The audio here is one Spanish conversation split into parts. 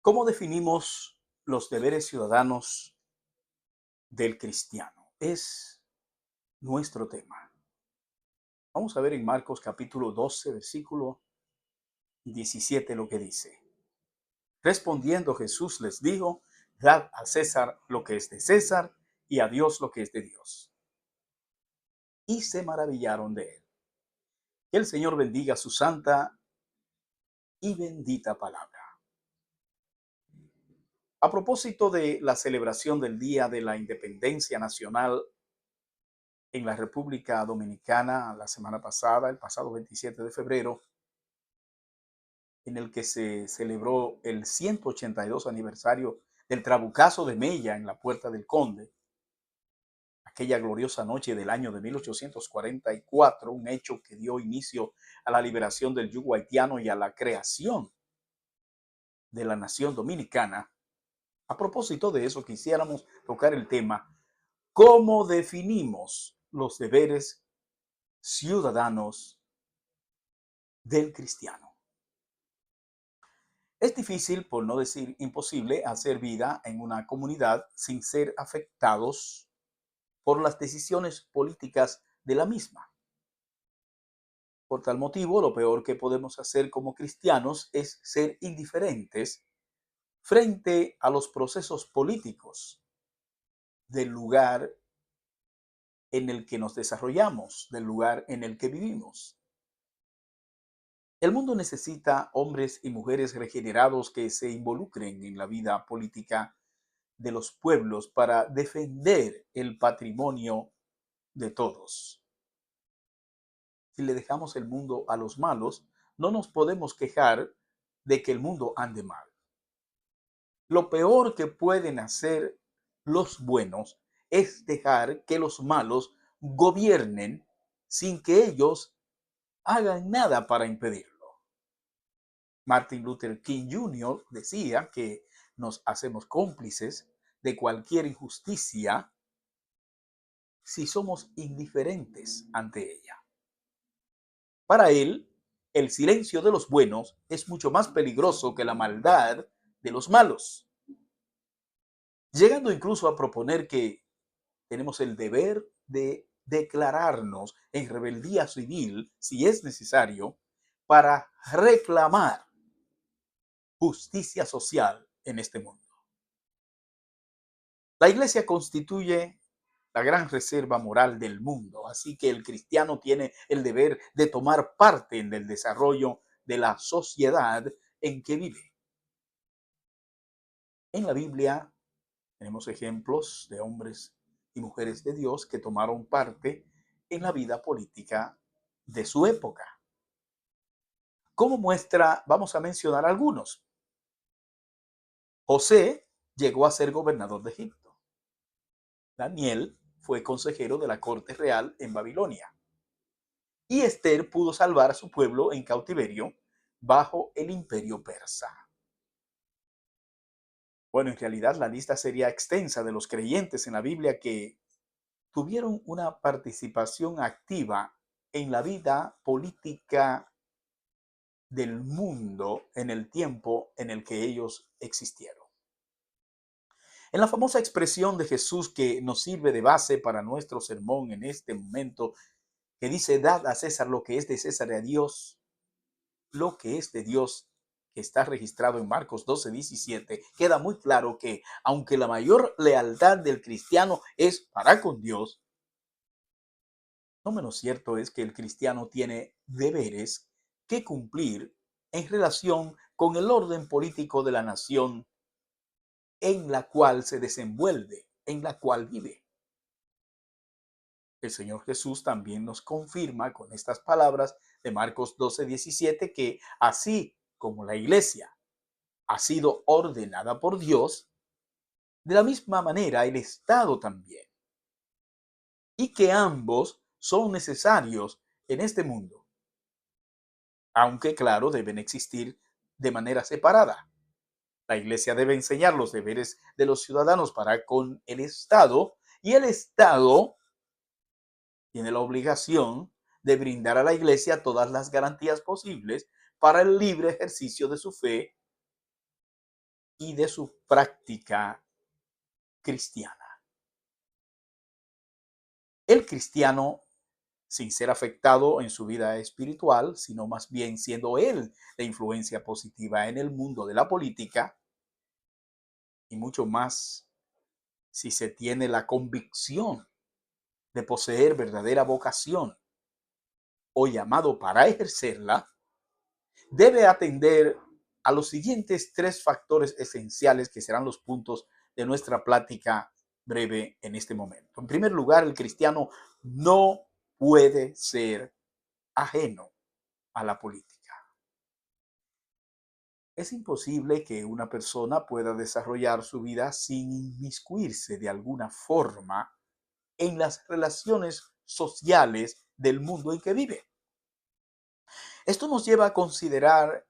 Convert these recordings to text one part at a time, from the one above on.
¿Cómo definimos los deberes ciudadanos del cristiano? Es nuestro tema. Vamos a ver en Marcos capítulo 12, versículo 17 lo que dice. Respondiendo Jesús les dijo, dad a César lo que es de César y a Dios lo que es de Dios. Y se maravillaron de él. Que el Señor bendiga su santa y bendita palabra. A propósito de la celebración del Día de la Independencia Nacional en la República Dominicana la semana pasada, el pasado 27 de febrero, en el que se celebró el 182 aniversario del Trabucazo de Mella en la Puerta del Conde, aquella gloriosa noche del año de 1844, un hecho que dio inicio a la liberación del yugo haitiano y a la creación de la nación dominicana. A propósito de eso, quisiéramos tocar el tema, ¿cómo definimos los deberes ciudadanos del cristiano? Es difícil, por no decir imposible, hacer vida en una comunidad sin ser afectados por las decisiones políticas de la misma. Por tal motivo, lo peor que podemos hacer como cristianos es ser indiferentes frente a los procesos políticos del lugar en el que nos desarrollamos, del lugar en el que vivimos. El mundo necesita hombres y mujeres regenerados que se involucren en la vida política de los pueblos para defender el patrimonio de todos. Si le dejamos el mundo a los malos, no nos podemos quejar de que el mundo ande mal. Lo peor que pueden hacer los buenos es dejar que los malos gobiernen sin que ellos hagan nada para impedirlo. Martin Luther King Jr. decía que nos hacemos cómplices de cualquier injusticia si somos indiferentes ante ella. Para él, el silencio de los buenos es mucho más peligroso que la maldad de los malos, llegando incluso a proponer que tenemos el deber de declararnos en rebeldía civil, si es necesario, para reclamar justicia social en este mundo. La Iglesia constituye la gran reserva moral del mundo, así que el cristiano tiene el deber de tomar parte en el desarrollo de la sociedad en que vive. En la Biblia tenemos ejemplos de hombres y mujeres de Dios que tomaron parte en la vida política de su época. Como muestra, vamos a mencionar algunos. José llegó a ser gobernador de Egipto. Daniel fue consejero de la corte real en Babilonia. Y Esther pudo salvar a su pueblo en cautiverio bajo el imperio persa. Bueno, en realidad la lista sería extensa de los creyentes en la Biblia que tuvieron una participación activa en la vida política del mundo en el tiempo en el que ellos existieron. En la famosa expresión de Jesús que nos sirve de base para nuestro sermón en este momento, que dice, dad a César lo que es de César y a Dios lo que es de Dios, que está registrado en Marcos 12:17, queda muy claro que aunque la mayor lealtad del cristiano es para con Dios, no menos cierto es que el cristiano tiene deberes que cumplir en relación con el orden político de la nación en la cual se desenvuelve, en la cual vive. El Señor Jesús también nos confirma con estas palabras de Marcos 12:17 que así como la iglesia ha sido ordenada por Dios, de la misma manera el Estado también, y que ambos son necesarios en este mundo, aunque claro, deben existir de manera separada. La iglesia debe enseñar los deberes de los ciudadanos para con el Estado, y el Estado tiene la obligación de brindar a la iglesia todas las garantías posibles para el libre ejercicio de su fe y de su práctica cristiana. El cristiano, sin ser afectado en su vida espiritual, sino más bien siendo él de influencia positiva en el mundo de la política, y mucho más si se tiene la convicción de poseer verdadera vocación o llamado para ejercerla, debe atender a los siguientes tres factores esenciales que serán los puntos de nuestra plática breve en este momento. En primer lugar, el cristiano no puede ser ajeno a la política. Es imposible que una persona pueda desarrollar su vida sin inmiscuirse de alguna forma en las relaciones sociales del mundo en que vive. Esto nos lleva a considerar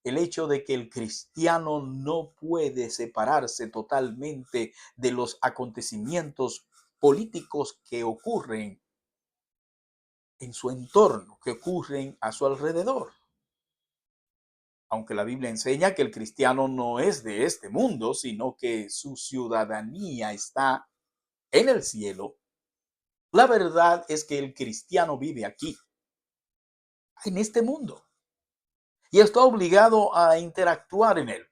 el hecho de que el cristiano no puede separarse totalmente de los acontecimientos políticos que ocurren en su entorno, que ocurren a su alrededor. Aunque la Biblia enseña que el cristiano no es de este mundo, sino que su ciudadanía está en el cielo, la verdad es que el cristiano vive aquí, en este mundo, y está obligado a interactuar en él.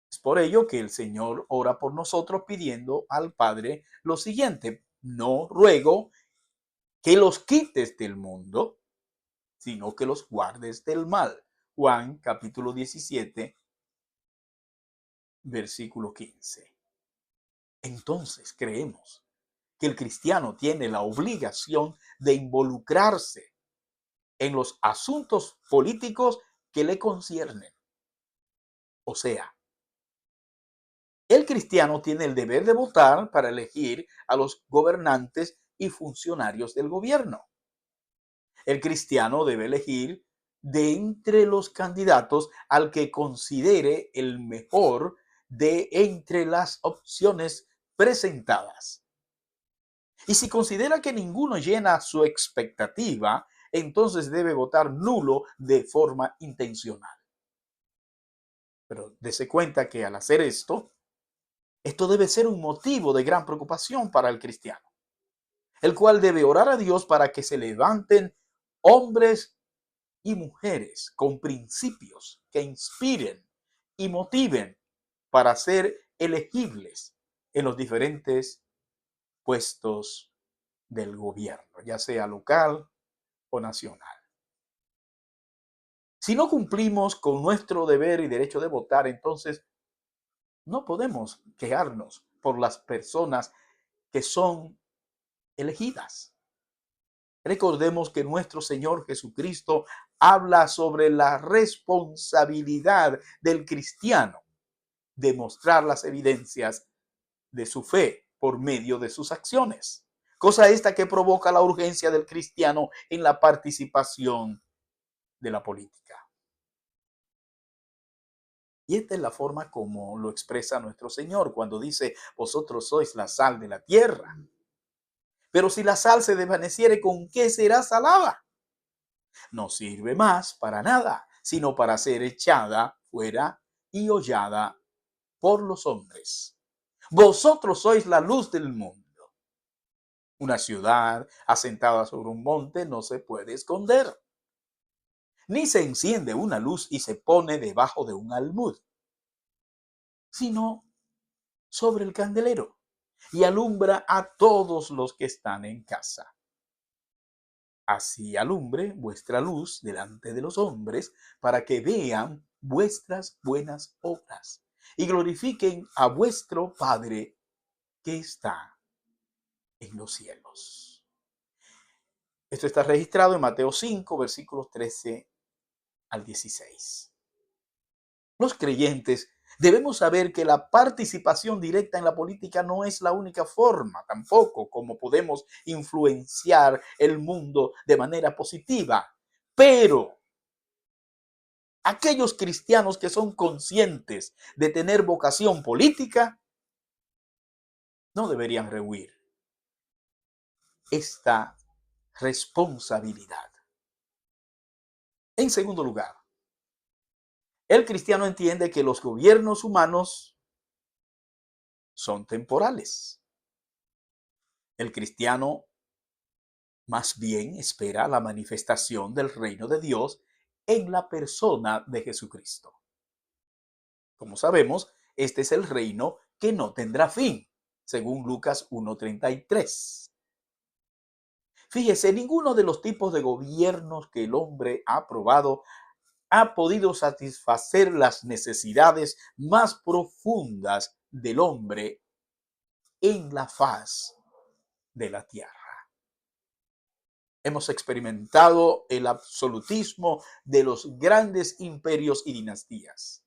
Es por ello que el Señor ora por nosotros pidiendo al Padre lo siguiente: no ruego que los quites del mundo, sino que los guardes del mal. Juan capítulo 17, versículo 15. Entonces creemos que el cristiano tiene la obligación de involucrarse en los asuntos políticos que le conciernen. O sea, el cristiano tiene el deber de votar para elegir a los gobernantes y funcionarios del gobierno. El cristiano debe elegir de entre los candidatos al que considere el mejor de entre las opciones presentadas. Y si considera que ninguno llena su expectativa, entonces debe votar nulo de forma intencional. Pero dése cuenta que al hacer esto debe ser un motivo de gran preocupación para el cristiano, el cual debe orar a Dios para que se levanten hombres y mujeres con principios que inspiren y motiven para ser elegibles en los diferentes puestos del gobierno, ya sea local o nacional. Si no cumplimos con nuestro deber y derecho de votar, entonces no podemos quejarnos por las personas que son elegidas. Recordemos que nuestro Señor Jesucristo habla sobre la responsabilidad del cristiano de mostrar las evidencias de su fe por medio de sus acciones. Cosa esta que provoca la urgencia del cristiano en la participación de la política. Y esta es la forma como lo expresa nuestro Señor cuando dice: vosotros sois la sal de la tierra. Pero si la sal se desvaneciere, ¿con qué será salada? No sirve más para nada, sino para ser echada fuera y hollada por los hombres. Vosotros sois la luz del mundo. Una ciudad asentada sobre un monte no se puede esconder, ni se enciende una luz y se pone debajo de un almud, sino sobre el candelero, y alumbra a todos los que están en casa. Así alumbre vuestra luz delante de los hombres, para que vean vuestras buenas obras y glorifiquen a vuestro Padre que está en los cielos. Esto está registrado en Mateo 5, versículos 13 al 16. Los creyentes debemos saber que la participación directa en la política no es la única forma, tampoco, como podemos influenciar el mundo de manera positiva. Pero aquellos cristianos que son conscientes de tener vocación política no deberían rehuir esta responsabilidad. En segundo lugar, El cristiano entiende que los gobiernos humanos son temporales. El cristiano más bien espera la manifestación del reino de Dios en la persona de Jesucristo. Como sabemos, este es el reino que no tendrá fin, según Lucas 1:33. Fíjese, ninguno de los tipos de gobiernos que el hombre ha probado ha podido satisfacer las necesidades más profundas del hombre en la faz de la tierra. Hemos experimentado el absolutismo de los grandes imperios y dinastías.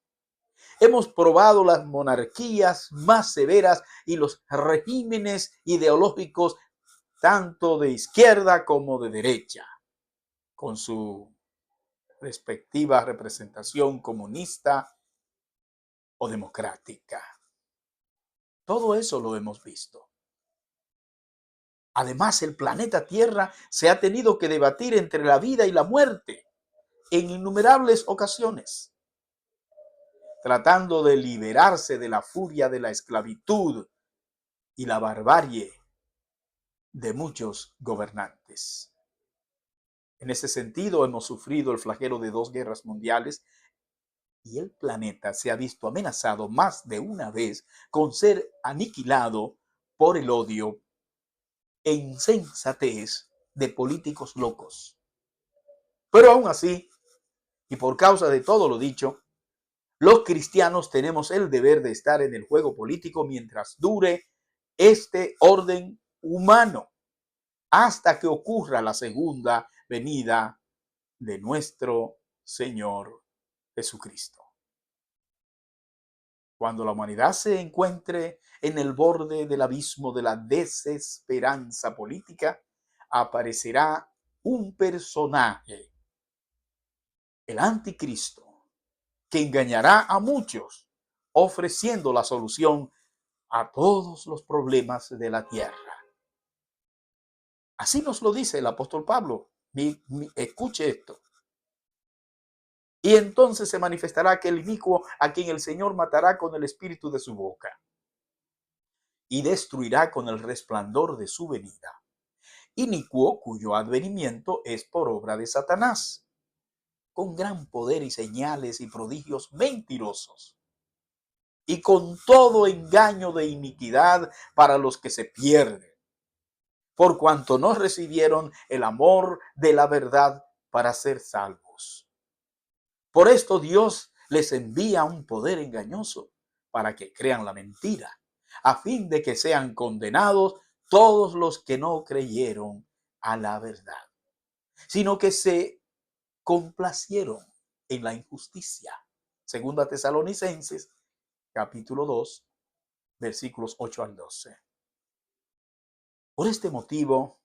Hemos probado las monarquías más severas y los regímenes ideológicos tanto de izquierda como de derecha, con su respectiva representación comunista o democrática. Todo eso lo hemos visto. Además, el planeta Tierra se ha tenido que debatir entre la vida y la muerte en innumerables ocasiones, tratando de liberarse de la furia de la esclavitud y la barbarie de muchos gobernantes. En ese sentido, hemos sufrido el flagelo de 2 guerras mundiales y el planeta se ha visto amenazado más de una vez con ser aniquilado por el odio e insensatez de políticos locos. Pero aún así, y por causa de todo lo dicho, los cristianos tenemos el deber de estar en el juego político mientras dure este orden humano, hasta que ocurra la segunda venida de nuestro Señor Jesucristo. Cuando la humanidad se encuentre en el borde del abismo de la desesperanza política, aparecerá un personaje, el anticristo, que engañará a muchos, ofreciendo la solución a todos los problemas de la tierra. Así nos lo dice el apóstol Pablo. Escuche esto. Y entonces se manifestará aquel inicuo a quien el Señor matará con el espíritu de su boca y destruirá con el resplandor de su venida. Inicuo cuyo advenimiento es por obra de Satanás, con gran poder y señales y prodigios mentirosos, y con todo engaño de iniquidad para los que se pierden, por cuanto no recibieron el amor de la verdad para ser salvos. Por esto Dios les envía un poder engañoso para que crean la mentira, a fin de que sean condenados todos los que no creyeron a la verdad, sino que se complacieron en la injusticia. Segunda Tesalonicenses, capítulo 2, versículos 8 al 12. Por este motivo,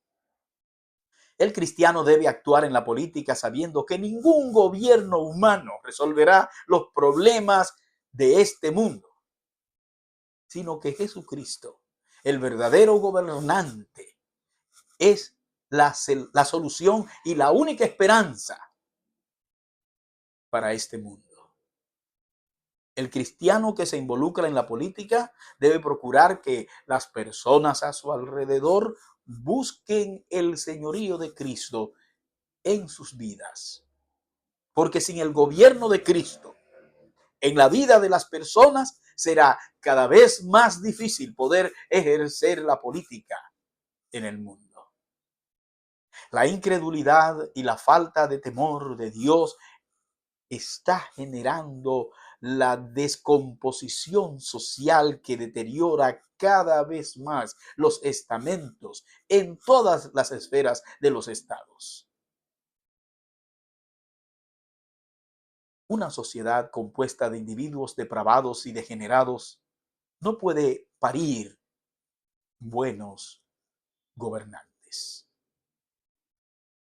el cristiano debe actuar en la política sabiendo que ningún gobierno humano resolverá los problemas de este mundo, sino que Jesucristo, el verdadero gobernante, es la solución y la única esperanza para este mundo. El cristiano que se involucra en la política debe procurar que las personas a su alrededor busquen el señorío de Cristo en sus vidas. Porque sin el gobierno de Cristo en la vida de las personas será cada vez más difícil poder ejercer la política en el mundo. La incredulidad y la falta de temor de Dios está generando la descomposición social que deteriora cada vez más los estamentos en todas las esferas de los estados. Una sociedad compuesta de individuos depravados y degenerados no puede parir buenos gobernantes.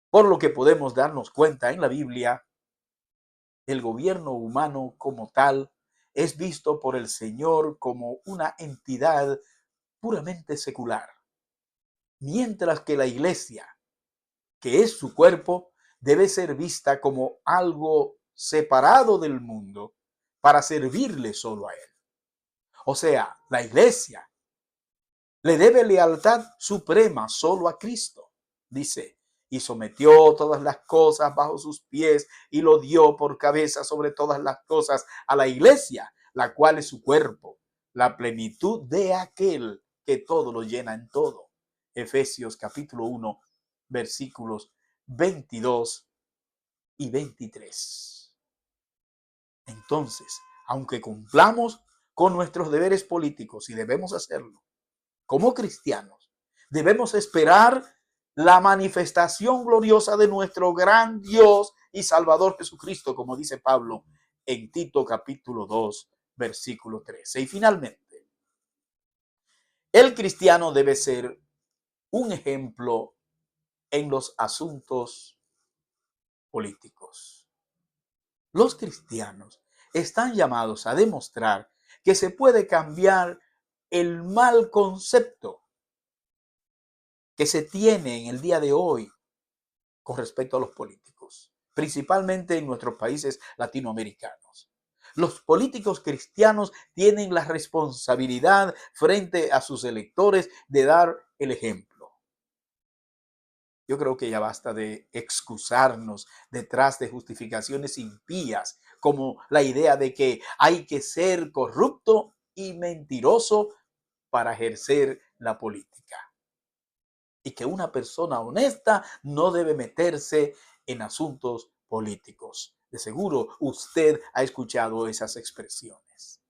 Por lo que podemos darnos cuenta en la Biblia, el gobierno humano como tal es visto por el Señor como una entidad puramente secular, mientras que la iglesia, que es su cuerpo, debe ser vista como algo separado del mundo para servirle solo a Él. O sea, la iglesia le debe lealtad suprema solo a Cristo. Dice, y sometió todas las cosas bajo sus pies y lo dio por cabeza sobre todas las cosas a la iglesia, la cual es su cuerpo, la plenitud de aquel que todo lo llena en todo. Efesios capítulo 1, versículos 22 y 23. Entonces, aunque cumplamos con nuestros deberes políticos, y debemos hacerlo, como cristianos, debemos esperar la manifestación gloriosa de nuestro gran Dios y Salvador Jesucristo, como dice Pablo en Tito capítulo 2, versículo 13. Y finalmente, el cristiano debe ser un ejemplo en los asuntos políticos. Los cristianos están llamados a demostrar que se puede cambiar el mal concepto que se tiene en el día de hoy con respecto a los políticos, principalmente en nuestros países latinoamericanos. Los políticos cristianos tienen la responsabilidad frente a sus electores de dar el ejemplo. Yo creo que ya basta de excusarnos detrás de justificaciones impías, como la idea de que hay que ser corrupto y mentiroso para ejercer la política. Y que una persona honesta no debe meterse en asuntos políticos. De seguro usted ha escuchado esas expresiones.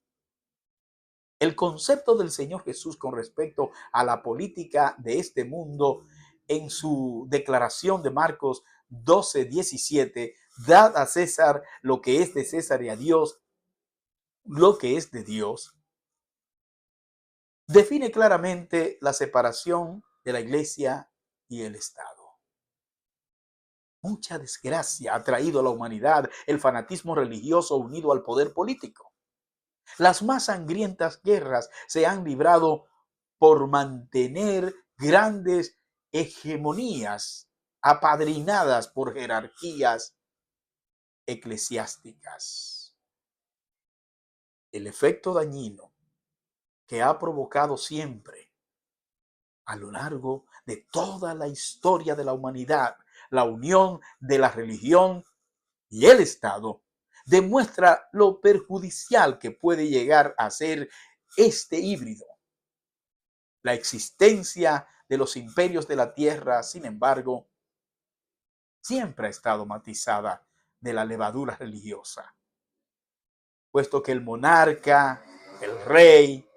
El concepto del Señor Jesús con respecto a la política de este mundo en su declaración de Marcos 12:17, dad a César lo que es de César y a Dios lo que es de Dios, define claramente la separación de la iglesia y el Estado. Mucha desgracia ha traído a la humanidad el fanatismo religioso unido al poder político. Las más sangrientas guerras se han librado por mantener grandes hegemonías apadrinadas por jerarquías eclesiásticas. El efecto dañino que ha provocado siempre a lo largo de toda la historia de la humanidad, la unión de la religión y el Estado, demuestra lo perjudicial que puede llegar a ser este híbrido. La existencia de los imperios de la tierra, sin embargo, siempre ha estado matizada de la levadura religiosa, puesto que el monarca, el rey,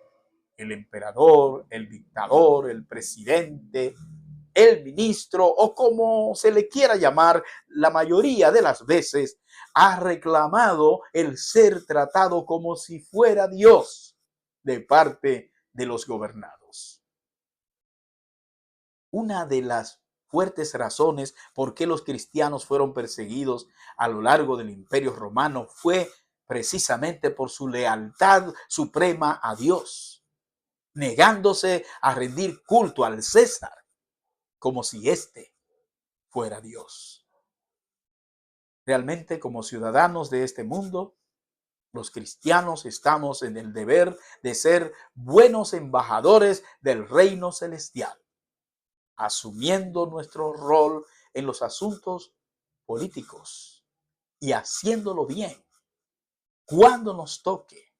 el emperador, el dictador, el presidente, el ministro o como se le quiera llamar, la mayoría de las veces ha reclamado el ser tratado como si fuera Dios de parte de los gobernados. Una de las fuertes razones por qué los cristianos fueron perseguidos a lo largo del Imperio Romano fue precisamente por su lealtad suprema a Dios, negándose a rendir culto al César como si éste fuera Dios. Realmente, como ciudadanos de este mundo, los cristianos estamos en el deber de ser buenos embajadores del reino celestial, asumiendo nuestro rol en los asuntos políticos y haciéndolo bien cuando nos toque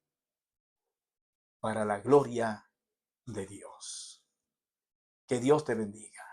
para la gloria de Dios. Que Dios te bendiga.